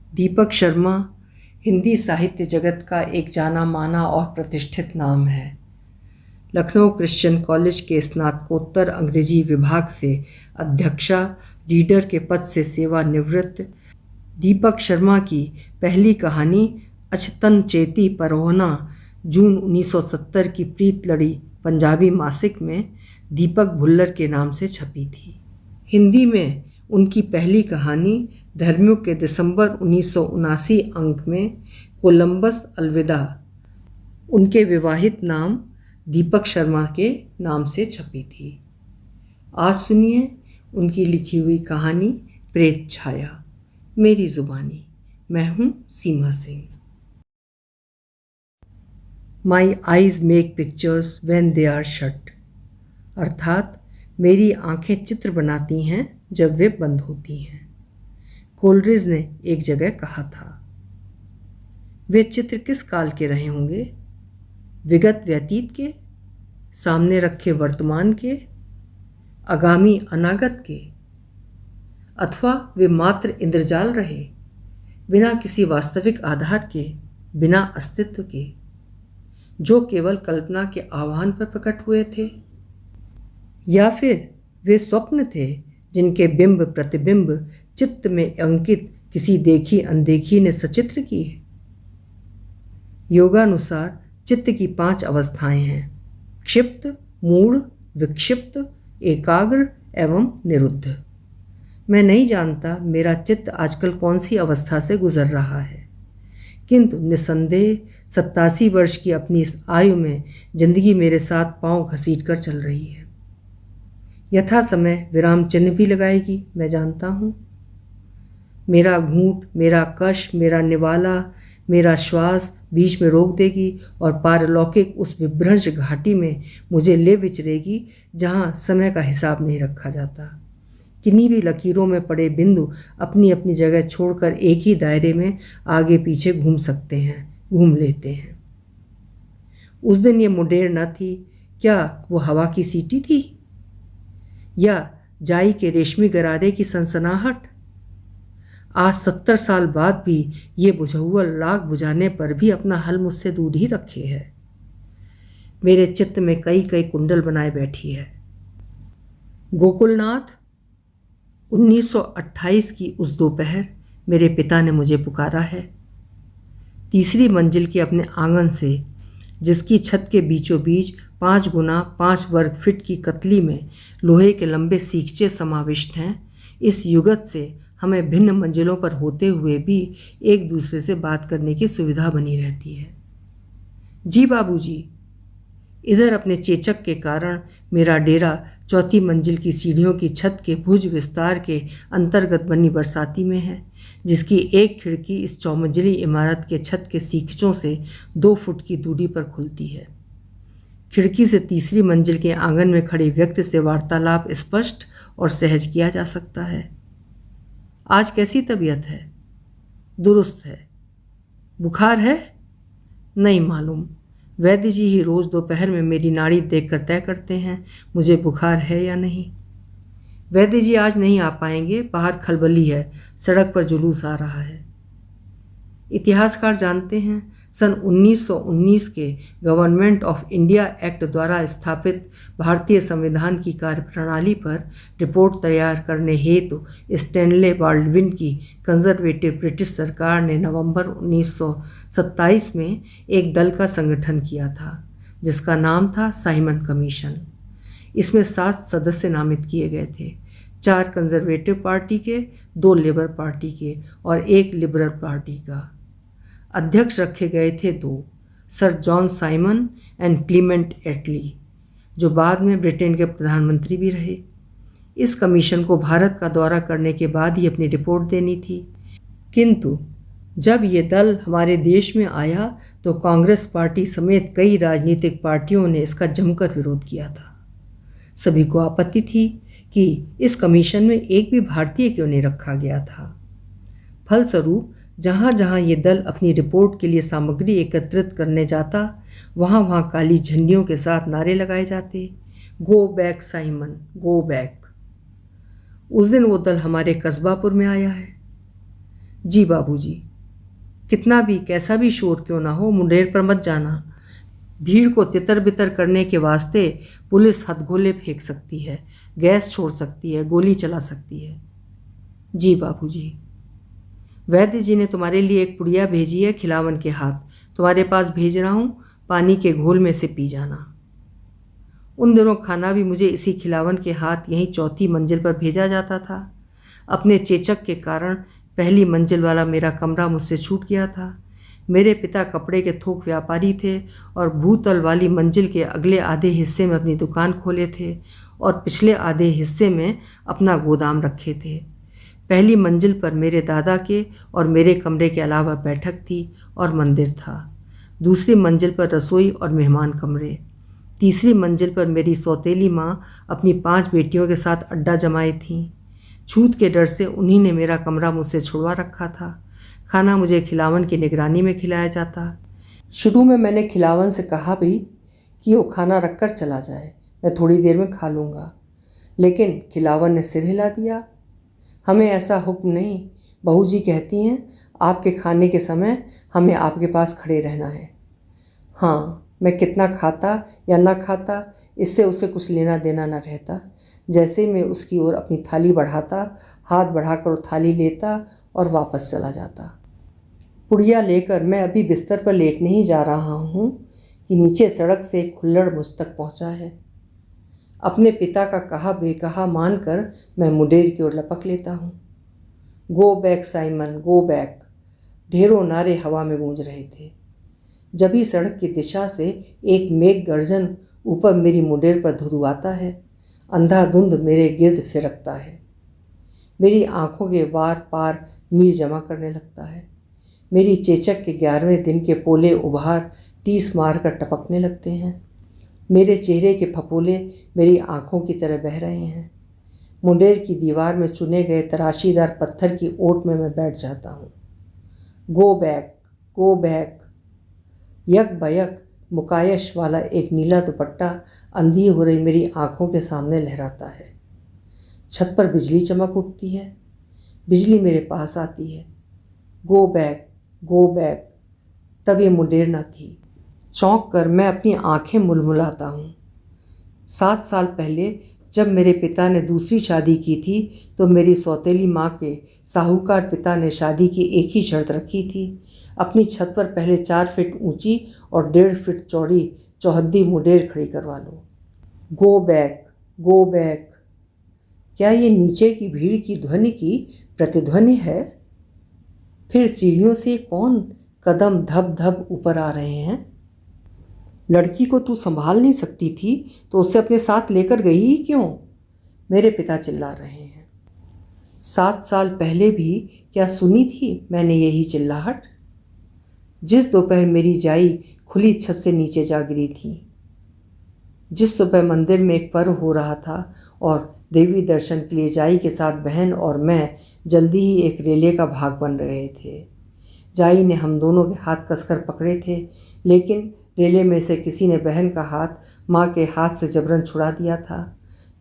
दीपक शर्मा हिंदी साहित्य जगत का एक जाना माना और प्रतिष्ठित नाम है। लखनऊ क्रिश्चियन कॉलेज के स्नातकोत्तर अंग्रेजी विभाग से अध्यक्षा रीडर के पद से सेवानिवृत्त दीपक शर्मा की पहली कहानी अचतन चेती परहोना जून 1970 की प्रीत लड़ी पंजाबी मासिक में दीपक भुल्लर के नाम से छपी थी। हिंदी में उनकी पहली कहानी धर्मयुग के दिसंबर 1979 अंक में कोलंबस अलविदा उनके विवाहित नाम दीपक शर्मा के नाम से छपी थी। आज सुनिए उनकी लिखी हुई कहानी प्रेत छाया। मेरी जुबानी, मैं हूँ Seema Singh. My eyes make pictures when they are shut, अर्थात मेरी आंखें चित्र बनाती हैं जब वे बंद होती हैं, कोलरिज ने एक जगह कहा था। वे चित्र किस काल के रहे होंगे? विगत व्यतीत के, सामने रखे वर्तमान के, आगामी अनागत के, अथवा वे मात्र इंद्रजाल रहे, बिना किसी वास्तविक आधार के, बिना अस्तित्व के, जो केवल कल्पना के आह्वान पर प्रकट हुए थे? या फिर वे स्वप्न थे जिनके बिंब प्रतिबिंब चित्त में अंकित किसी देखी अनदेखी ने सचित्र किए? योगानुसार चित्त की 5 अवस्थाएं हैं: क्षिप्त, मूढ़, विक्षिप्त, एकाग्र एवं निरुद्ध। मैं नहीं जानता मेरा चित्त आजकल कौन सी अवस्था से गुजर रहा है, किंतु निसंदेह 87 वर्ष की अपनी इस आयु में जिंदगी मेरे साथ पांव घसीट कर चल रही है। यथा समय विराम चिन्ह भी लगाएगी, मैं जानता हूँ। मेरा घूंट, मेरा कश, मेरा निवाला, मेरा श्वास बीच में रोक देगी और पारलौकिक उस विभ्रंश घाटी में मुझे ले विचरेगी जहाँ समय का हिसाब नहीं रखा जाता। किन्हीं भी लकीरों में पड़े बिंदु अपनी अपनी जगह छोड़कर एक ही दायरे में आगे पीछे घूम सकते हैं, घूम लेते हैं। उस दिन ये मुंडेर न थी, क्या वो हवा की सीटी थी या जाई के रेशमी गरारे की सनसनाहट? आज 70 साल बाद भी ये बुझौल राग बुझाने पर भी अपना हल मुझसे दूर ही रखे है। मेरे चित्त में कई कई कुंडल बनाए बैठी है। गोकुलनाथ, 1928 की उस दोपहर मेरे पिता ने मुझे पुकारा है। तीसरी मंजिल के अपने आंगन से, जिसकी छत के बीचों बीच 5 गुना 5 वर्ग फीट की कतली में लोहे के लंबे सीखचे समाविष्ट हैं, इस युगत से हमें भिन्न मंजिलों पर होते हुए भी एक दूसरे से बात करने की सुविधा बनी रहती है। जी बाबूजी, इधर अपने चेचक के कारण मेरा डेरा 4थी मंजिल की सीढ़ियों की छत के भुज विस्तार के अंतर्गत बनी बरसाती में है, जिसकी एक खिड़की इस 4 मंजिली इमारत के छत के सीखचों से 2 फुट की दूरी पर खुलती है। खिड़की से तीसरी मंजिल के आंगन में खड़े व्यक्ति से वार्तालाप स्पष्ट और सहज किया जा सकता है। आज कैसी तबीयत है? दुरुस्त है। बुखार है? नहीं मालूम। वैद्य जी ही रोज़ दोपहर में मेरी नाड़ी देखकर तय करते हैं मुझे बुखार है या नहीं। वैद्य जी आज नहीं आ पाएंगे, बाहर खलबली है, सड़क पर जुलूस आ रहा है। इतिहासकार जानते हैं, सन 1919 के गवर्नमेंट ऑफ इंडिया एक्ट द्वारा स्थापित भारतीय संविधान की कार्यप्रणाली पर रिपोर्ट तैयार करने हेतु स्टैनले बाल्डविन की कंजर्वेटिव ब्रिटिश सरकार ने नवंबर 1927 में एक दल का संगठन किया था, जिसका नाम था साइमन कमीशन। इसमें 7 सदस्य नामित किए गए थे, 4 कंजर्वेटिव पार्टी के, 2 लेबर पार्टी के और 1 लिबरल पार्टी का। अध्यक्ष रखे गए थे 2, sir John Simon and Clement Attlee, जो बाद में ब्रिटेन के प्रधानमंत्री भी रहे। इस कमीशन को भारत का दौरा करने के बाद ही अपनी रिपोर्ट देनी थी, किंतु जब ये दल हमारे देश में आया तो कांग्रेस पार्टी समेत कई राजनीतिक पार्टियों ने इसका जमकर विरोध किया था। सभी को आपत्ति थी कि इस कमीशन में एक भी भारतीय क्यों नहीं रखा गया था। फलस्वरूप जहाँ जहाँ ये दल अपनी रिपोर्ट के लिए सामग्री एकत्रित करने जाता, वहाँ वहाँ काली झंडियों के साथ नारे लगाए जाते, go back Simon, go back. उस दिन वो दल हमारे कस्बापुर में आया है। जी बाबूजी। कितना भी कैसा भी शोर क्यों ना हो, मुंडेर पर मत जाना। भीड़ को तितर बितर करने के वास्ते पुलिस हथगोले फेंक सकती है, गैस छोड़ सकती है, गोली चला सकती है। जी बाबूजी। वैद्य जी ने तुम्हारे लिए एक पुड़िया भेजी है खिलावन के हाथ, तुम्हारे पास भेज रहा हूँ, पानी के घोल में से पी जाना। उन दिनों खाना भी मुझे इसी खिलावन के हाथ यहीं चौथी मंजिल पर भेजा जाता था। अपने चेचक के कारण पहली मंजिल वाला मेरा कमरा मुझसे छूट गया था। मेरे पिता कपड़े के थोक व्यापारी थे और भूतल वाली मंजिल के अगले आधे हिस्से में अपनी दुकान खोले थे और पिछले आधे हिस्से में अपना गोदाम रखे थे। पहली मंजिल पर मेरे दादा के और मेरे कमरे के अलावा बैठक थी और मंदिर था। दूसरी मंजिल पर रसोई और मेहमान कमरे। तीसरी मंजिल पर मेरी सौतेली माँ अपनी 5 बेटियों के साथ अड्डा जमाई थीं। छूत के डर से उन्हीं ने मेरा कमरा मुझसे छुड़वा रखा था। खाना मुझे खिलावन की निगरानी में खिलाया जाता। शुरू में मैंने खिलावन से कहा भी कि वो खाना रखकर चला जाए, मैं थोड़ी देर में खा लूँगा, लेकिन खिलावन ने सिर हिला दिया। हमें ऐसा हुक्म नहीं, बहू जी कहती हैं आपके खाने के समय हमें आपके पास खड़े रहना है। हाँ, मैं कितना खाता या ना खाता इससे उसे कुछ लेना देना न रहता। जैसे मैं उसकी ओर अपनी थाली बढ़ाता, हाथ बढ़ाकर वो थाली लेता और वापस चला जाता। पुड़िया लेकर मैं अभी बिस्तर पर लेटने ही जा रहा हूँ कि नीचे सड़क से एक खुल्लड़ मुझ तक पहुँचा है। अपने पिता का कहा बेकहा मानकर मैं मुंडेर की ओर लपक लेता हूँ। Go back Simon, go back. ढेरों नारे हवा में गूंज रहे थे। जब ही सड़क की दिशा से एक मेघ गर्जन ऊपर मेरी मुंडेर पर धुधुआता है, अंधाधुंध मेरे गिर्द फिरकता है। मेरी आंखों के वार पार नीर जमा करने लगता है। मेरी चेचक के 11वें दिन के पोले उभार टीस मार कर टपकने लगते हैं। मेरे चेहरे के फपोले मेरी आंखों की तरह बह रहे हैं। मुंडेर की दीवार में चुने गए तराशीदार पत्थर की ओट में मैं बैठ जाता हूँ। Go back, go back. यक बयक मुकायश वाला एक नीला दुपट्टा अंधी हो रही मेरी आंखों के सामने लहराता है। छत पर बिजली चमक उठती है। बिजली मेरे पास आती है। Go back, go back. तब ये मुंडेर न थी। चौंक कर मैं अपनी आंखें मुलमुलाता हूँ। 7 साल पहले जब मेरे पिता ने दूसरी शादी की थी तो मेरी सौतेली माँ के साहूकार पिता ने शादी की एक ही शर्त रखी थी, अपनी छत पर पहले 4 फीट ऊंची और 1.5 फीट चौड़ी चौहद्दी मुंडेर खड़ी करवा लो। Go back, go back. क्या ये नीचे की भीड़ की ध्वनि की प्रतिध्वनि है? फिर सीढ़ियों से कौन कदम धप धप ऊपर आ रहे हैं? लड़की को तू संभाल नहीं सकती थी तो उसे अपने साथ लेकर गई ही क्यों? मेरे पिता चिल्ला रहे हैं। 7 साल पहले भी क्या सुनी थी मैंने यही चिल्लाहट? जिस दोपहर मेरी जाई खुली छत से नीचे जा गिरी थी, जिस सुबह मंदिर में एक पर्व हो रहा था और देवी दर्शन के लिए जाई के साथ बहन और मैं जल्दी ही एक रेले का भाग बन रहे थे। जाई ने हम दोनों के हाथ कसकर पकड़े थे, लेकिन रेले में से किसी ने बहन का हाथ माँ के हाथ से जबरन छुड़ा दिया था।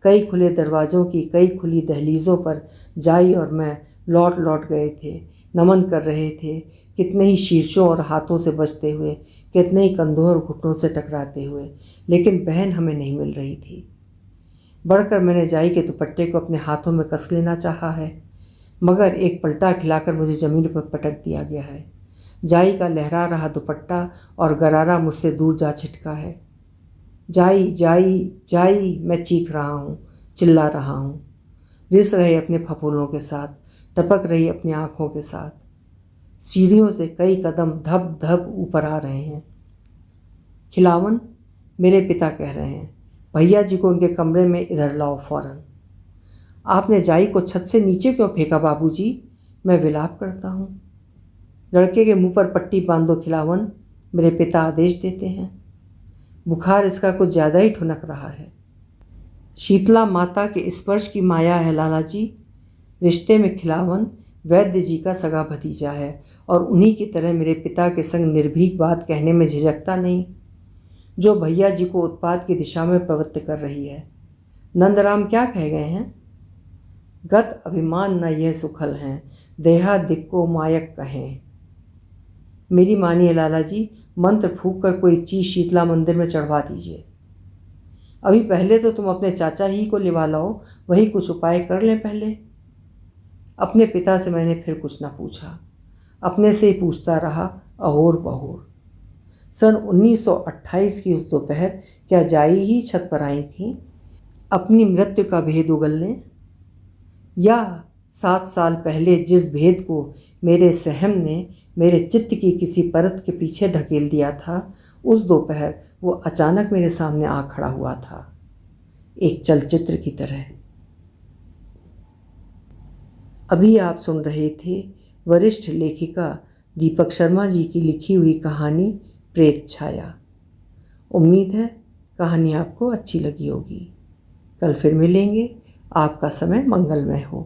कई खुले दरवाज़ों की कई खुली दहलीज़ों पर जाई और मैं लौट लौट गए थे, नमन कर रहे थे, कितने ही शीर्षों और हाथों से बचते हुए, कितने ही कंधों और घुटनों से टकराते हुए, लेकिन बहन हमें नहीं मिल रही थी। बढ़कर मैंने जाई के दुपट्टे को अपने हाथों में कस लेना चाहा है, मगर एक पलटा खिलाकर मुझे ज़मीन पर पटक दिया गया है। जाई का लहरा रहा दुपट्टा और गरारा मुझसे दूर जा छिटका है। जाई, जाई, जाई, मैं चीख रहा हूँ, चिल्ला रहा हूँ, रिस रहे अपने फफूलों के साथ, टपक रही अपनी आँखों के साथ। सीढ़ियों से कई कदम धप धप ऊपर आ रहे हैं। खिलावन, मेरे पिता कह रहे हैं, भैया जी को उनके कमरे में इधर लाओ फौरन। आपने जाई को छत से नीचे क्यों फेंका बाबूजी? मैं विलाप करता हूँ। लड़के के मुंह पर पट्टी बांधो खिलावन, मेरे पिता आदेश देते हैं। बुखार इसका कुछ ज़्यादा ही ठुनक रहा है। शीतला माता के स्पर्श की माया है लाला जी। रिश्ते में खिलावन वैद्य जी का सगा भतीजा है और उन्हीं की तरह मेरे पिता के संग निर्भीक बात कहने में झिझकता नहीं, जो भैया जी को उत्पात की दिशा में प्रवृत्त कर रही है। नंदराम क्या कह गए हैं? गत अभिमान न यह सुखल हैं, देहा दिक्को मायक कहें। मेरी मानिए लाला जी, मंत्र फूंक कर कोई चीज शीतला मंदिर में चढ़वा दीजिए। अभी पहले तो तुम अपने चाचा ही को लिवा लाओ, वही कुछ उपाय कर लें पहले। अपने पिता से मैंने फिर कुछ न पूछा, अपने से ही पूछता रहा अहोर बहोर। सन 1928 की उस दोपहर क्या जाई ही छत पर आई थी अपनी मृत्यु का भेद उगलने, या 7 साल पहले जिस भेद को मेरे सहम ने मेरे चित्त की किसी परत के पीछे धकेल दिया था, उस दोपहर वो अचानक मेरे सामने आ खड़ा हुआ था, एक चलचित्र की तरह। अभी आप सुन रहे थे वरिष्ठ लेखिका दीपक शर्मा जी की लिखी हुई कहानी प्रेत छाया। उम्मीद है कहानी आपको अच्छी लगी होगी। कल फिर मिलेंगे। आपका समय मंगलमय हो।